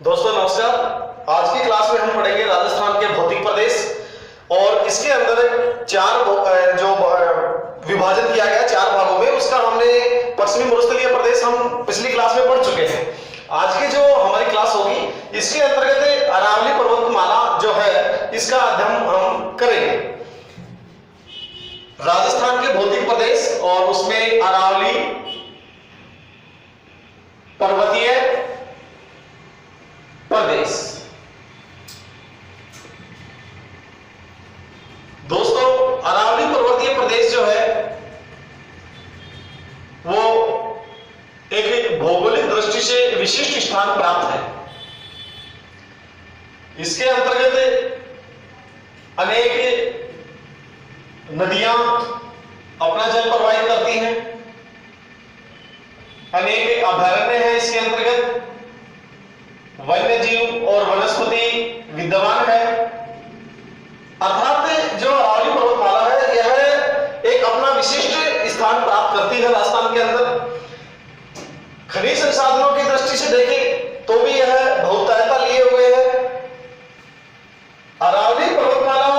दोस्तों नमस्कार। आज की क्लास में हम पढ़ेंगे राजस्थान के भौतिक प्रदेश और इसके अंदर चार जो विभाजन किया गया चार भागों में, उसका हमने पश्चिमी मरुस्थलीय प्रदेश हम पिछली क्लास में पढ़ चुके हैं। आज की जो हमारी क्लास होगी इसके अंतर्गत अरावली पर्वतमाला जो है इसका अध्ययन हम करेंगे। राजस्थान के भौतिक प्रदेश और उसमें अरावली पर्वतीय प्रदेश। दोस्तों अरावली पर्वतीय प्रदेश जो है वो एक भौगोलिक दृष्टि से विशिष्ट स्थान प्राप्त है। इसके अंतर्गत अनेक नदियां अपना जल प्रवाहित करती हैं, अनेक अभयारण्य हैं, इसके अंतर्गत वन्य जीव और वनस्पति विद्यमान है। अर्थात जो अरावली पर्वतमाला है यह एक अपना विशिष्ट स्थान प्राप्त करती है राजस्थान के अंदर। खनिज संसाधनों की दृष्टि से देखें तो भी यह बहुतायता लिए हुए है। अरावली पर्वतमाला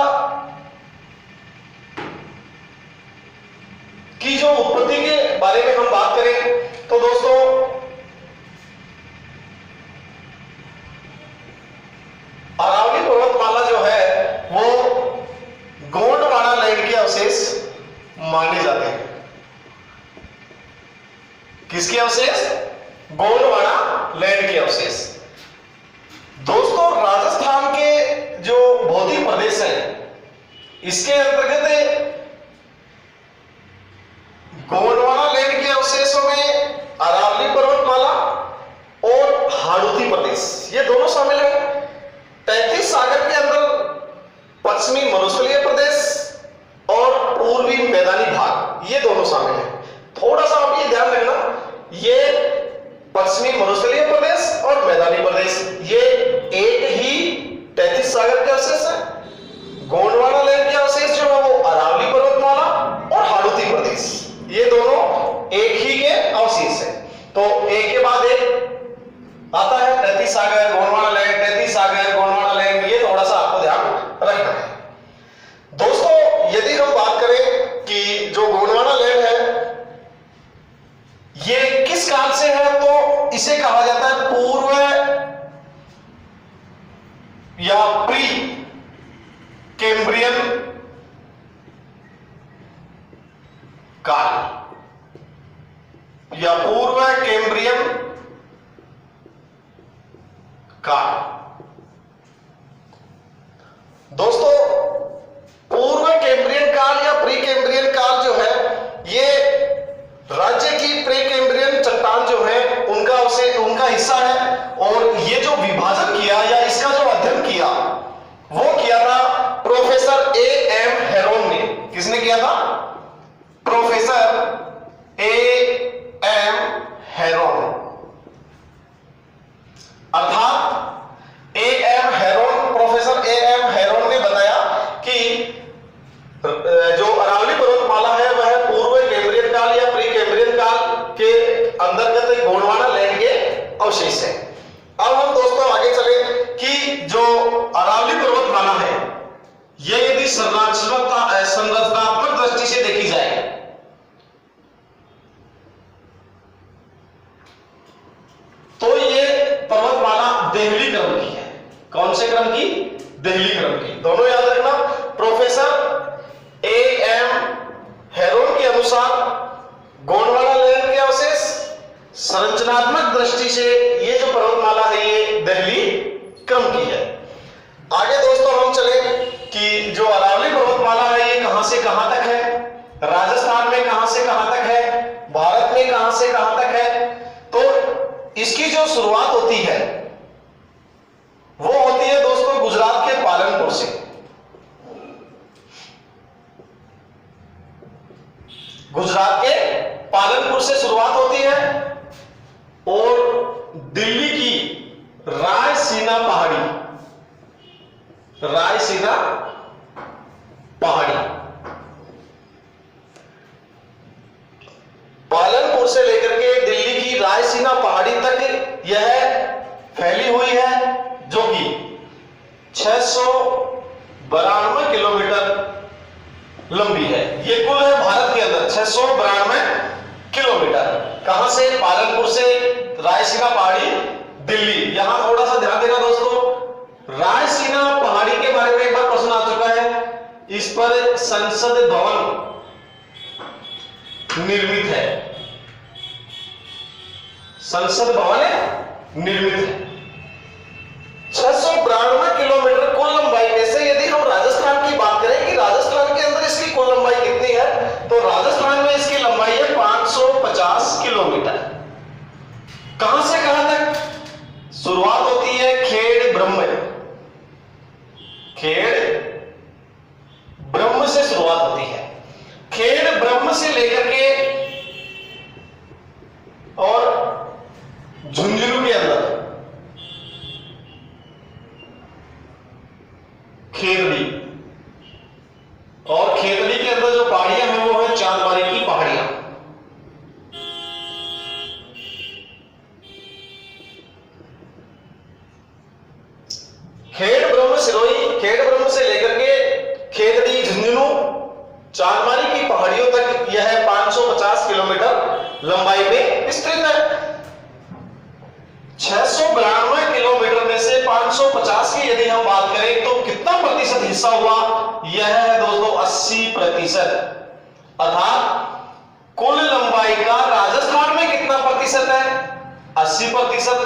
की जो उत्पत्ति के बारे में हम बात करें तो दोस्तों अरावली पर्वतमाला जो है वो गोंडवाना लैंड के अवशेष माने जाते हैं। किसके अवशेष? गोंडवाना लैंड के अवशेष। दोस्तों राजस्थान के जो भौतिक प्रदेश है इसके अंतर्गत गोंडवाना लैंड के अवशेषों में अरावली पर्वतमाला और हाड़ौती प्रदेश ये दोनों शामिल है। 33 सागर के अंदर पश्चिमी मरुस्थलीय प्रदेश और पूर्वी मैदानी भाग ये दोनों शामिल है। थोड़ा सा आप ये ध्यान रखना, ये पश्चिमी मरुस्थलीय प्रदेश और मैदानी प्रदेश ये एक ही 33 सागर के अवशेष है। गोंडवाना लैंड के अवशेष जो है वो अरावली पर्वतमाला और हाड़ौती प्रदेश ये दोनों एक ही के अवशेष है। तो एक के बाद एक आता है 33 सागर गोंडवाना लैंड, 33 सागर गोंडवाना लैंड, ये थोड़ा सा आपको ध्यान रखना है। दोस्तों यदि हम बात करें कि जो गोंडवाना लैंड है ये किस काल से है तो इसे कहा जाता है पूर्व या प्री कैम्ब्रियन काल या पूर्व कैम्ब्रियन काल। दोस्तों पूर्व कैम्ब्रियन काल या प्री कैम्ब्रियन काल जो है ये राज्य की प्री कैम्ब्रियन चट्टान जो है उनका हिस्सा है। और ये जो विभाजन किया या इसका जो अध्ययन किया वो किया था प्रोफेसर A.M. हेरोन ने। किसने किया था? Professor A.M. हेरोन। अर्थात A.M. Heron, professor A.M. Heron ने बताया कि जो अरावली पर्वतमाला है वह पूर्व कैम्ब्रियन काल या प्री कैम्ब्रियन काल के अंतर्गत गोंडवाना लैंड के अवशेष है। अब हम दोस्तों आगे चले कि जो अरावली पर्वतमाला है यह यदि संरचनात्मक दृष्टि से देखी जाए तो ये पर्वतमाला देहली क्रम की है। कौन से क्रम की? देहली क्रम की। दोनों याद रखना। Professor A.M. हेरोन के अनुसार गोंडवाना लैंड के अवशेष संरचनात्मक दृष्टि से ये जो पर्वतमाला है ये देहली क्रम की है। आगे दोस्तों हम चले कि जो अरावली पर्वतमाला है ये कहां से कहां तक है, राजस्थान में कहां से कहां तक है, भारत में कहां से कहां तक है। तो इसकी जो शुरुआत होती है वो होती है दोस्तों गुजरात के पालनपुर से। गुजरात के पालनपुर से शुरुआत होती है और दिल्ली की रायसीना पहाड़ी पालनपुर से लेकर के दिल्ली की रायसीना पहाड़ी तक यह फैली फैली हुई है, जो कि 692 किलोमीटर लंबी है। ये कुल है भारत के अंदर 692 किलोमीटर। कहां से? पालनपुर से रायसीना पहाड़ी, दिल्ली। यहां थोड़ा सा ध्यान देना दोस्तों, रायसीना पहाड़ी के बारे में एक बार प्रश्न आ चुका है। इस पर संसद भवन निर्मित है, संसद भवन निर्मित है। 692 किलोमीटर कुल लंबाई में से यदि हम राजस्थान की बात करें कि राजस्थान के अंदर इसकी कुल लंबाई कितनी है, तो राजस्थान में इसकी लंबाई है 550 किलोमीटर। कहां से कहां तक? शुरुआत होती है खेड़ ब्रह्म, खेड़ ब्रह्म से शुरुआत होती है। खेड़ ब्रह्म से लेकर के और झुंझुनू के अंदर खेतड़ी, और खेतड़ी के अंदर जो पहाड़ियां हैं वो है चांदबारी की पहाड़ियां। खेड़ ब्रह्म सिरोही, खेड़ ब्रह्म से लेकर के खेतड़ी, झुंझुनू, चांदबारी की पहाड़ियों तक यह 550 किलोमीटर लंबाई में विस्तृत है। 692 किलोमीटर में से 550 की यदि हम बात करें तो कितना प्रतिशत हिस्सा हुआ? यह है दोस्तों 80%। अर्थात कुल लंबाई का राजस्थान में कितना प्रतिशत है? 80%।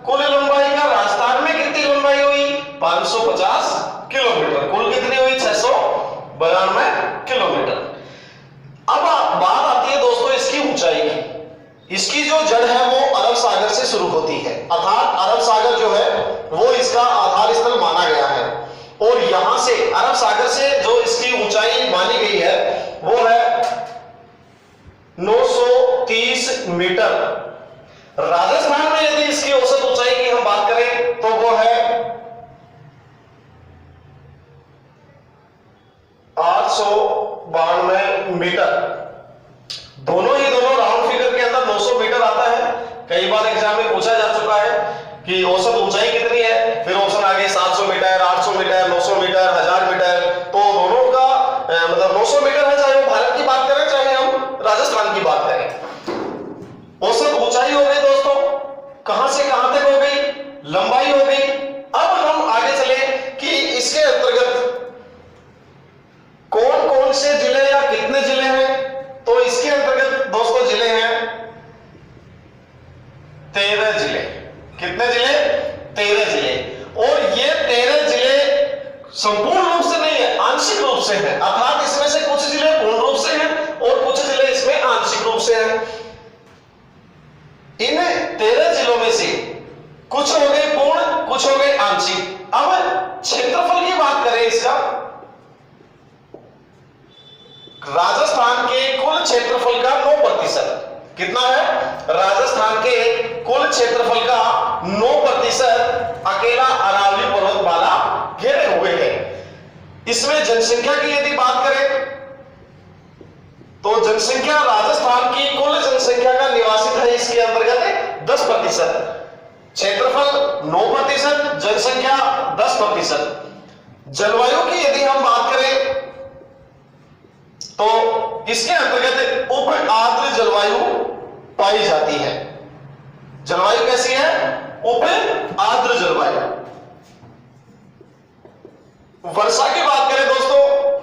कुल लंबाई का राजस्थान में कितनी लंबाई हुई? 550 किलोमीटर। कुल कितनी हुई? 692 किलोमीटर। अब बात आती है दोस्तों इसकी ऊंचाई की। इसकी जो जड़ है वो अरब सागर से शुरू होती है, अर्थात अरब सागर जो है वो इसका आधार स्थल माना गया है। और यहां से अरब सागर से जो इसकी ऊंचाई मानी गई है वो है 930 मीटर। राजस्थान में यदि इसकी औसत ऊंचाई की हम बात करें तो वो है 892 मीटर। दोनों राउंड फिगर के अंदर 900 मीटर आता है। कई बार एग्जाम में पूछा जा चुका है कि औसत ऊंचाई कितनी है, फिर ऑप्शन आगे 700 मीटर, 800 मीटर, 900 मीटर, 1000 मीटर। तो दोनों का मतलब 900 मीटर है, चाहे वो भारत की बात करें चाहे हम राजस्थान की बात करें। औसत ऊंचाई हो गई दोस्तों, कहां से कहां तक हो गई? लंबाई हो गई। अब हम आगे चले कि इसके अंतर्गत कौन कौन से जिले या कितने जिले हैं। तो इसके अंतर्गत दोस्तों जिले हैं 13 जिले। कितने जिले? 13 जिले। और ये 13 जिले संपूर्ण रूप से नहीं है, आंशिक रूप से है। अर्थात इसमें से कुछ जिले पूर्ण रूप से हैं और कुछ जिले इसमें आंशिक रूप से हैं। इन 13 जिलों में से कुछ हो गए पूर्ण, कुछ हो गए आंशिक। अब क्षेत्रफल की बात करें इसका, राजस्थान के कुल क्षेत्रफल का 9%। कितना है? राजस्थान के कुल क्षेत्रफल का 9% अकेला अरावली पर्वतमाला घेरे हुए है। इसमें जनसंख्या की यदि बात करें तो जनसंख्या राजस्थान की कुल जनसंख्या का निवासित है इसके अंतर्गत 10%। क्षेत्रफल 9%, जनसंख्या 10%। जलवायु की यदि हम बात करें तो इसके अंतर्गत उप आर्द्र जलवायु पाई जाती है। जलवायु कैसी है? उप आर्द्र जलवायु। वर्षा की बात करें दोस्तों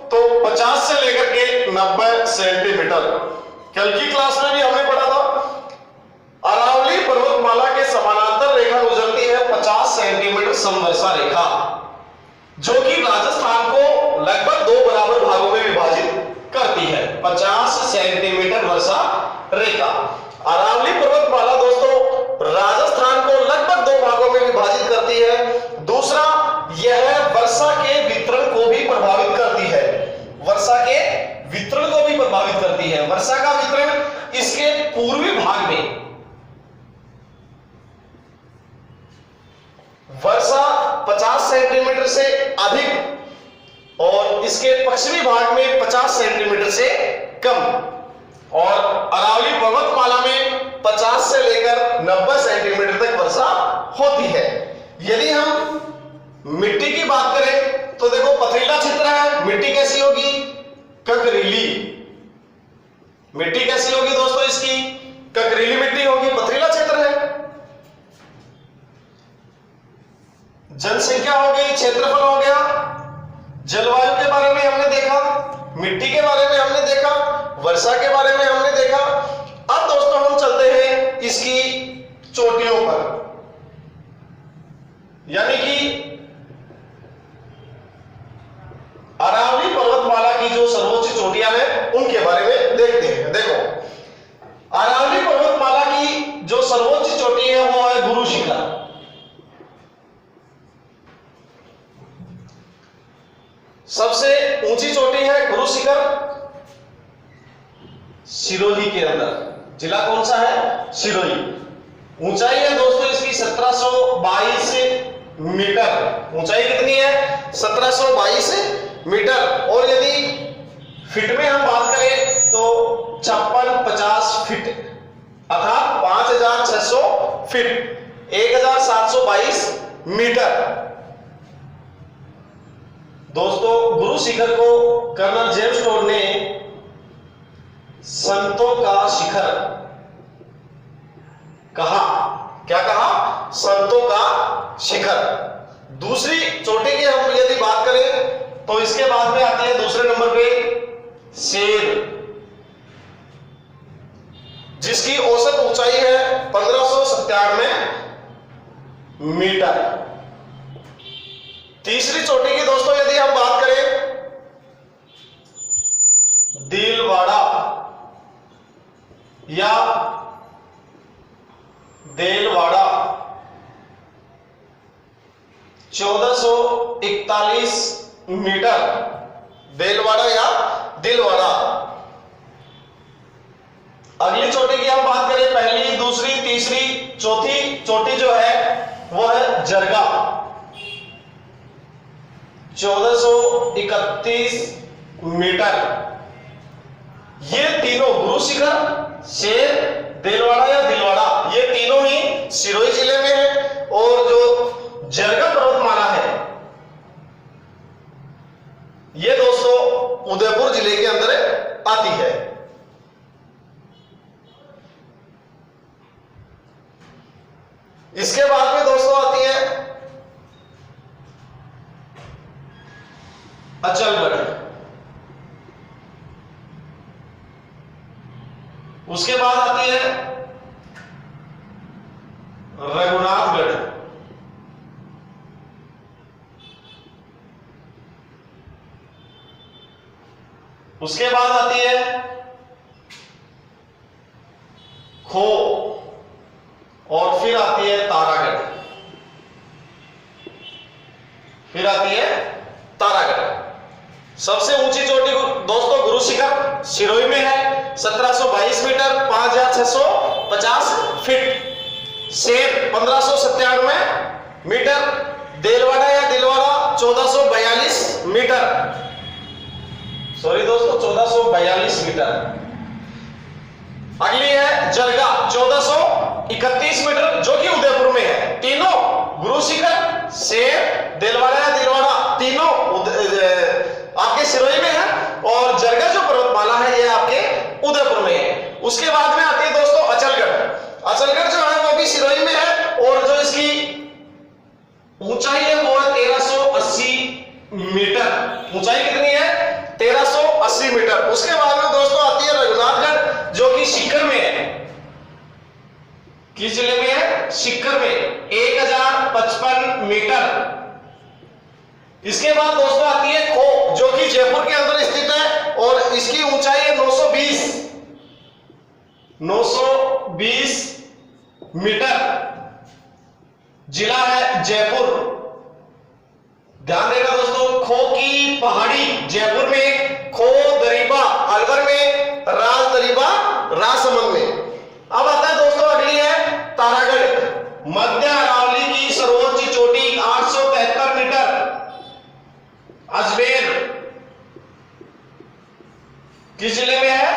तो 50 से लेकर के 90 सेंटीमीटर। कल की क्लास में भी हमने पढ़ा था, अरावली पर्वतमाला के समानांतर रेखा गुजरती है 50 सेंटीमीटर समवर्षा रेखा, जो कि राजस्थान को लगभग 2 बराबर भागों में विभाजित करती है। 50 सेंटीमीटर वर्षा रेखा। अरावली पर्वतमाला दोस्तों राजस्थान को लगभग 2 भागों में विभाजित करती है। दूसरा, यह वर्षा के वितरण को भी प्रभावित करती है। वर्षा के वितरण को भी प्रभावित करती है। वर्षा का वितरण इसके पूर्वी भाग में वर्षा 50 सेंटीमीटर से अधिक और इसके पश्चिमी भाग में 50 सेंटीमीटर से कम। और अरावली पर्वतमाला में 50 से लेकर 90 सेंटीमीटर तक वर्षा होती है। यदि हम मिट्टी की बात करें तो देखो पथरीला क्षेत्र है, मिट्टी कैसी होगी? ककरीली। मिट्टी कैसी होगी दोस्तों इसकी? ककरीली मिट्टी होगी, पथरीला क्षेत्र है। जनसंख्या हो गई, क्षेत्रफल हो गया, जलवायु के बारे में हमने देखा, मिट्टी के बारे में हमने देखा, वर्षा के बारे में हमने देखा। अब दोस्तों हम चलते हैं इसकी चोटियों पर, यानी कि अरावली पर्वतमाला की जो सर्वोच्च चोटियां हैं उनके बारे में देखते हैं। देखो अरावली पर्वतमाला की जो सर्वोच्च चोटी है वो है गुरु शिखर। सबसे ऊंची चोटी है गुरु शिखर, सिरोही के अंदर। जिला कौन सा है? सिरोही। ऊंचाई है दोस्तों इसकी 1722 मीटर। ऊंचाई कितनी है? 1722 मीटर। और यदि फीट में हम बात करें तो 5650 फीट, अर्थात 5600 फीट, 1722 मीटर। दोस्तों गुरु शिखर को कर्नल जेम्स टोड ने संतों का शिखर कहा। क्या कहा? संतों का शिखर। दूसरी चोटी की हम यदि बात करें तो इसके बाद में आती है दूसरे नंबर पे शेर, जिसकी औसत ऊंचाई है 1597 मीटर। तीसरी चोटी की दोस्तों यदि हम बात करें दिलवाड़ा या देलवाड़ा, 1441 मीटर। देलवाड़ा या दिलवाड़ा। अगली चोटी की हम बात करें, पहली, दूसरी, तीसरी, चौथी चोटी जो है वो है जरगा, 1431 मीटर। ये तीनों गुरु शिखर, शेर, देलवाड़ा या दिलवाड़ा, ये तीनों ही सिरोही जिले में है। और जो जरगा पर्वतमाला है ये दोस्तों उदयपुर जिले के अंदर आती है। इसके बाद में दोस्तों आती है अचलगढ़, उसके बाद आती है रघुनाथगढ़, उसके बाद आती है खो, और फिर आती है तारागढ़, फिर आती है तारागढ़। सबसे ऊंची चोटी दोस्तों गुरु शिखर सिरोही में है, 1722 मीटर, 5650 फीट। शेर 1597 मीटर। देलवाड़ा या दिलवाड़ा 1442 मीटर, सॉरी दोस्तों 1442 मीटर। अगली है जरगा 1431 मीटर, जो कि उदयपुर में है। तीनों गुरु शिखर, शेर, देलवाड़ा या दिलवाड़ा तीनों आपके सिरोही में है, और जरगा जो पर्वतमाला है ये आपके उदयपुर में है। उसके बाद में आती है दोस्तों अचलगढ़। अचलगढ़ जो है वो भी सिरोही में है, और जो इसकी ऊंचाई है वो है 1380 मीटर। ऊंचाई कितनी है? 1380 मीटर। उसके बाद में दोस्तों आती है रघुनाथगढ़, जो कि सीकर में है। किस जिले में है? सीकर में, 1055 मीटर। इसके बाद दोस्तों आती है खो, जो कि जयपुर के अंदर स्थित है, और इसकी ऊंचाई है 920 मीटर। जिला है जयपुर। ध्यान देगा दोस्तों, खो की पहाड़ी जयपुर में, खो दरीबा अलवर में, राज दरीबा राजसमंद में। अब आता है दोस्तों अगली है तारागढ़, मध्य अरावली की सर्वोच्च चोटी 873 मीटर। अजमेर किस जिले में है?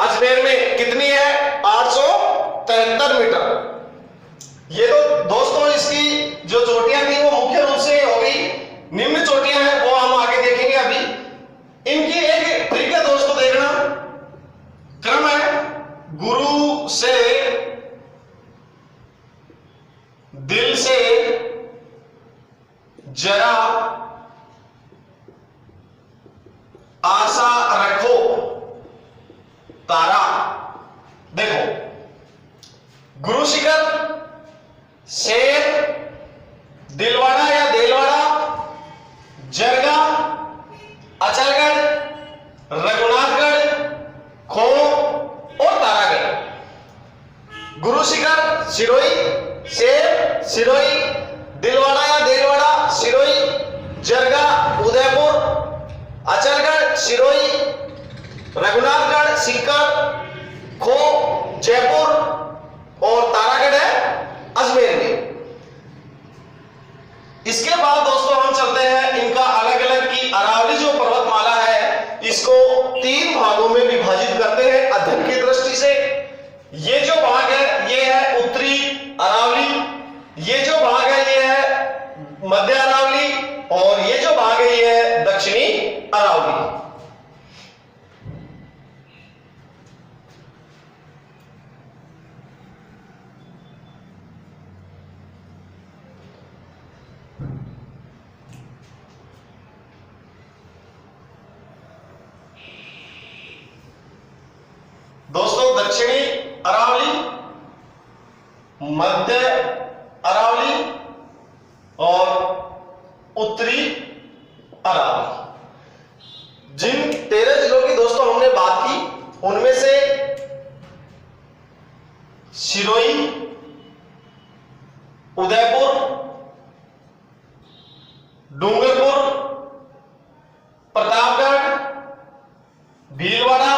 अजमेर में। कितनी है? 873 मीटर। ये तो दोस्तों इसकी जो चोटियां जरा आशा रखो तारा। देखो, गुरु शिखर, शेर, दिलवाड़ा या देलवाड़ा, जरगा, अचलगढ़, रघुनाथगढ़, खो और तारागढ़। गुरु शिखर सिरोही, शेर सिरोही, दिलवाड़ा या देलवाड़ा सिरोही, जरगा उदयपुर, अचलगढ़ सिरोही, रघुनाथगढ़ सीकर, खो जयपुर और तारागढ़ है अजमेर में। इसके बाद दोस्तों हम चलते हैं इनका अलग अलग की अरावली जो पर्वतमाला है इसको 3 भागों में विभाजित करते हैं अध्ययन की दृष्टि से। ये जो भाग है ये है उत्तरी अरावली, ये जो भाग है ये है मध्य अरावली और ये जो भाग है ये है दक्षिणी अरावली। दोस्तों, दक्षिणी अरावली, मध्य अरावली और उत्तरी अरावली। जिन 13 जिलों की दोस्तों हमने बात की उनमें से सिरोही, उदयपुर, डूंगरपुर, प्रतापगढ़, भीलवाड़ा,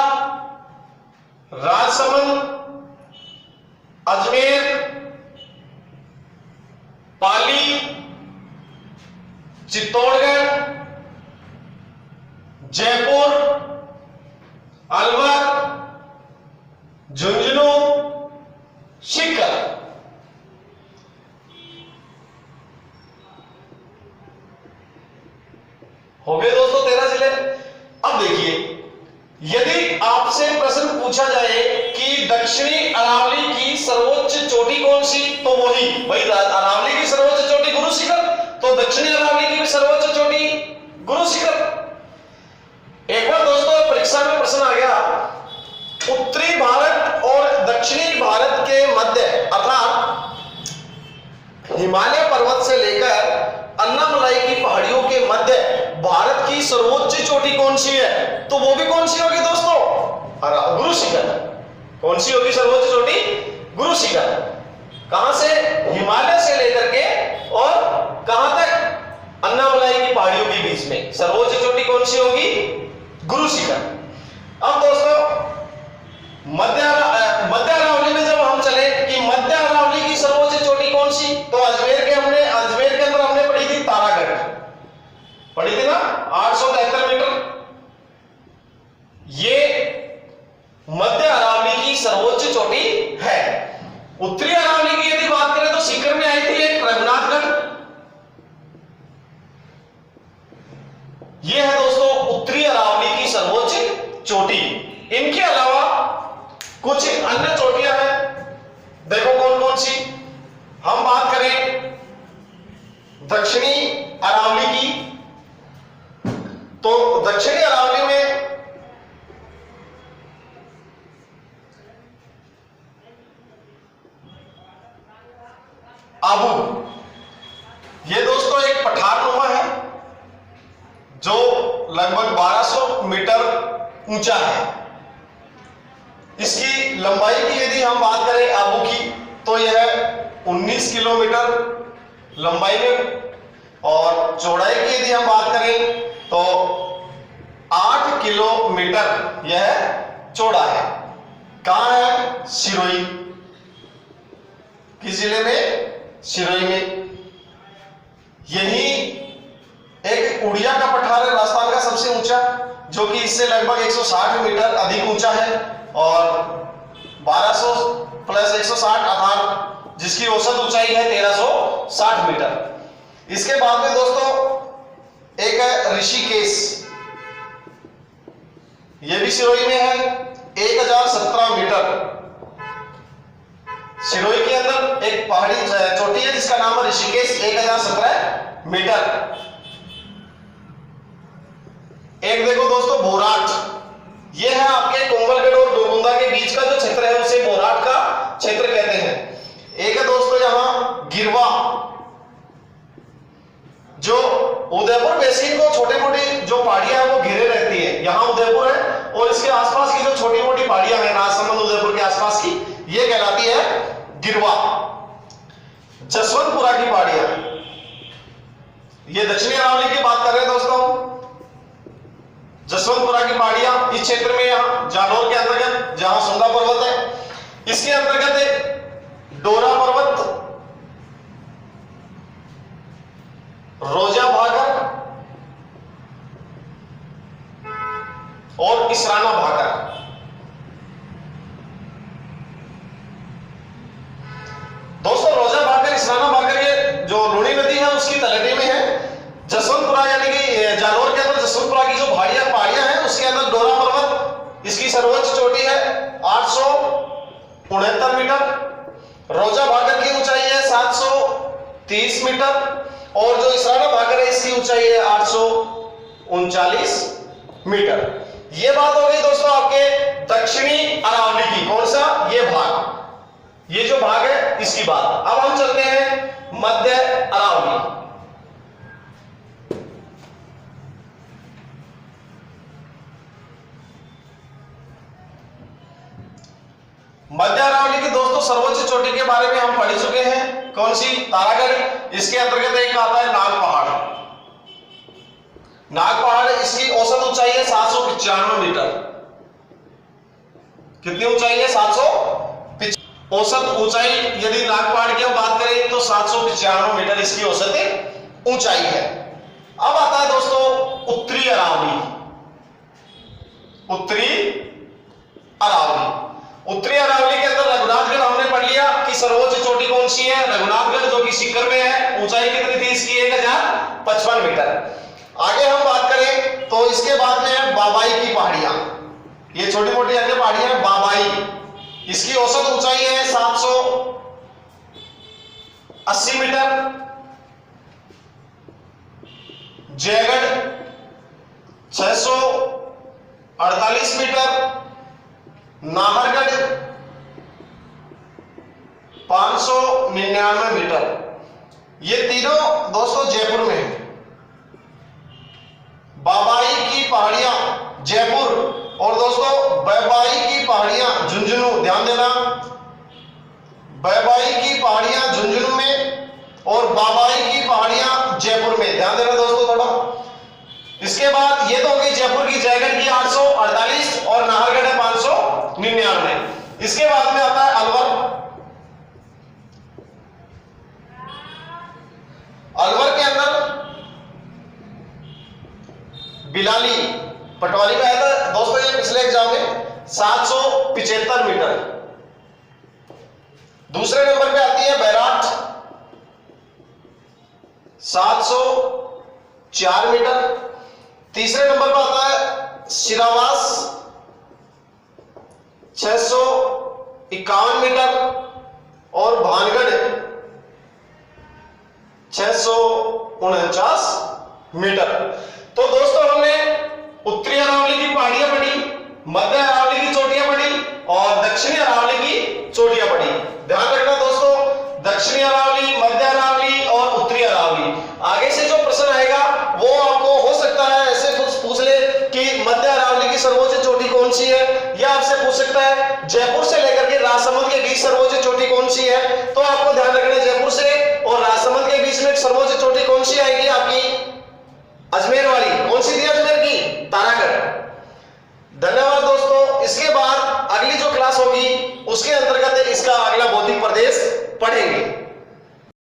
राजसमंद, अजमेर, पाली, चित्तौड़गढ़, जयपुर, अलवर, झुंझुनू, सीकर। हो गए दोस्तों 13 जिले। अब देखिए, यदि आपसे प्रश्न पूछा जाए कि दक्षिणी अरावली की सर्वोच्च चोटी कौन सी, तो वही अरावली की सर्वोच्च चोटी गुरु शिखर, तो दक्षिणी अरावली की भी सर्वोच्च चोटी गुरु शिखर। एक बार दोस्तों परीक्षा में प्रश्न आ गया, उत्तरी भारत और दक्षिणी भारत के मध्य अर्थात हिमालय पर्वत से लेकर अन्नामलाई की पहाड़ियों के मध्य भारत की सर्वोच्च चोटी कौन सी है, तो वो भी कौन सी होगी दोस्तों, गुरु शिखर। कौन सी होगी सर्वोच्च चोटी, गुरु शिखर। कहां से, हिमालय से लेकर के और कहां तक, अन्नामलाई की पहाड़ियों के बीच में सर्वोच्च चोटी कौन सी होगी, गुरु शिखर। अब दोस्तों मध्य अरावली में जब हम चले कि मध्य अरावली की सर्वोच्च चोटी कौन सी, तो अजमेर के अंदर हमने पढ़ी थी तारागढ़, पढ़ी थी ना, 873 मीटर। ये मध्य अरावली की सर्वोच्च चोटी है। उत्तरी अरावली की यदि बात करें तो सीकर में आई थी एक रघुनाथगढ़। यह है दोस्तों उत्तरी अरावली की सर्वोच्च चोटी। इनके अलावा कुछ अन्य चोटियां हैं, देखो कौन कौन सी। हम बात करें दक्षिणी अरावली की, तो दक्षिणी अरावली में आबू, ये दोस्तों एक पठारनुमा है जो लगभग 1200 मीटर ऊंचा है। इसकी लंबाई की यदि हम बात करें आबू की, तो यह 19 किलोमीटर लंबाई में, और चौड़ाई की यदि हम बात करें तो 8 किलोमीटर यह चौड़ा है। कहां है, सिरोही। किस जिले में, सिरोही में। यही एक उड़िया का पठार है राजस्थान का सबसे ऊंचा, जो कि इससे लगभग 160 मीटर अधिक ऊंचा है, और 1200 प्लस 160 अर्थात जिसकी औसत ऊंचाई है 1360 मीटर। इसके बाद में दोस्तों एक है ऋषिकेश, यह भी सिरोही में है, 1017 मीटर। सिरोही के अंदर एक पहाड़ी चोटी है जिसका नाम है ऋषिकेश, 1017 मीटर। एक देखो दोस्तों बोराट, ये है आपके कुंभलगढ़ और गोलकुंडा के बीच का जो क्षेत्र है उसे बोराट का क्षेत्र कहते हैं। एक है दोस्तों यहां गिरवा, जो उदयपुर बेसिन को छोटी मोटी जो पहाड़ियां हैं वो घिरे रहती है। यहां उदयपुर है और इसके आसपास की जो छोटी मोटी पहाड़ियां हैं राजसमंद उदयपुर के आसपास की, ये कहलाती है गिरवा। जसवंतपुरा की पहाड़ियां, ये दक्षिणी अरावली की बात कर रहे हैं दोस्तों। जसवंतपुरा की पहाड़ियां इस क्षेत्र में, यहां जालौर के अंतर्गत जहां सुंदा पर्वत है, इसके अंतर्गत एक डोरा पर्वत, रोजा भाकर और इसराना भाकर। दोस्तों रोजा भाकर, इसराना भाकर ये जो लूणी नदी है उसकी तलहटी में है। जसवंतपुरा यानी कि जालौर के अंदर जसवंतपुरा की जो पहाड़ियां हैं उसके अंदर डोरा पर्वत, इसकी सर्वोच्च चोटी है 869 मीटर। रोजा भाकर की ऊंचाई है 730 मीटर और जो इसराना भाकर है इसकी ऊंचाई है 839 मीटर। ये बात हो गई दोस्तों आपके दक्षिणी अरावली की। कौन सा? ये भाग, ये जो भाग है इसकी बात। अब हम चलते हैं मध्य अरावली। मध्य अरावली की दोस्तों सर्वोच्च चोटी के बारे में हम पढ़ चुके हैं। कौन सी? तारागढ़। इसके अंतर्गत एक आता है नाग पहाड़। नाग पहाड़, इसकी औसत ऊंचाई है 795 मीटर। कितनी ऊंचाई है? 795। औसत ऊंचाई यदि नाग पहाड़ की हम बात करें तो 795 मीटर इसकी औसत ऊंचाई है। अब आता है दोस्तों उत्तरी अरावली। उत्तरी अरावली, उत्तरी अरावली के अंदर रघुनाथगढ़ हमने पढ़ लिया कि सर्वोच्च चोटी कौन सी है, रघुनाथगढ़, जो कि सीकर में है। ऊंचाई कितनी थी इसकी? 1055 मीटर। आगे हम बात करें तो इसके बाद में है बाबाई की पहाड़ियां। ये छोटी मोटी अन्य पहाड़ियां हैं बाबाई, इसकी औसत ऊंचाई है 780 metre. Jaigarh 648 metre. Nahargarh 599 metre. ये तीनों दोस्तों जयपुर में है। बाबाई की पहाड़ियां जयपुर और दोस्तों बैबाई की पहाड़ियां झुंझुनू, ध्यान देना, बैबाई की पहाड़ियां झुंझुनू में और बाबाई की पहाड़ियां जयपुर में, ध्यान देना दोस्तों थोड़ा। इसके बाद ये तो हो गई जयपुर की, जयगढ़ की 848 और नाहरगढ़ है 599। इसके बाद में आता है अलवर। अलवर के अंदर बिलाली, पटवारी में आया था दोस्तों ये पिछले एग्जाम में, 775 मीटर। दूसरे नंबर पे आती है बैराट 704 मीटर। तीसरे नंबर पर आता है शिरावास 651 मीटर और भानगढ़ 649 मीटर। तो दोस्तों हमने उत्तरी अरावली की पहाड़ियां पढ़ी, मध्य अरावली की चोटियां पढ़ी और दक्षिणी अरावली की चोटियां पढ़ी। ध्यान रखना दोस्तों, दक्षिणी अरावली, मध्य अरावली और उत्तरी अरावली। आगे से जो प्रश्न आएगा वो आपको हो सकता है ऐसे पूछ ले कि मध्य अरावली की सर्वोच्च चोटी कौन सी है, या आपसे पूछ सकता है जयपुर से लेकर के राजसमंद के बीच सर्वोच्च चोटी कौन सी है। तो आपको ध्यान रखना जयपुर से और राजसमंद के बीच में सर्वोच्च चोटी कौन सी आएगी आपकी? अजमेर वाली। कौन सी थी अजमेर की? तारागढ़। धन्यवाद दोस्तों। इसके बाद अगली जो क्लास होगी उसके अंतर्गत इसका अगला भौतिक प्रदेश पढ़ेंगे।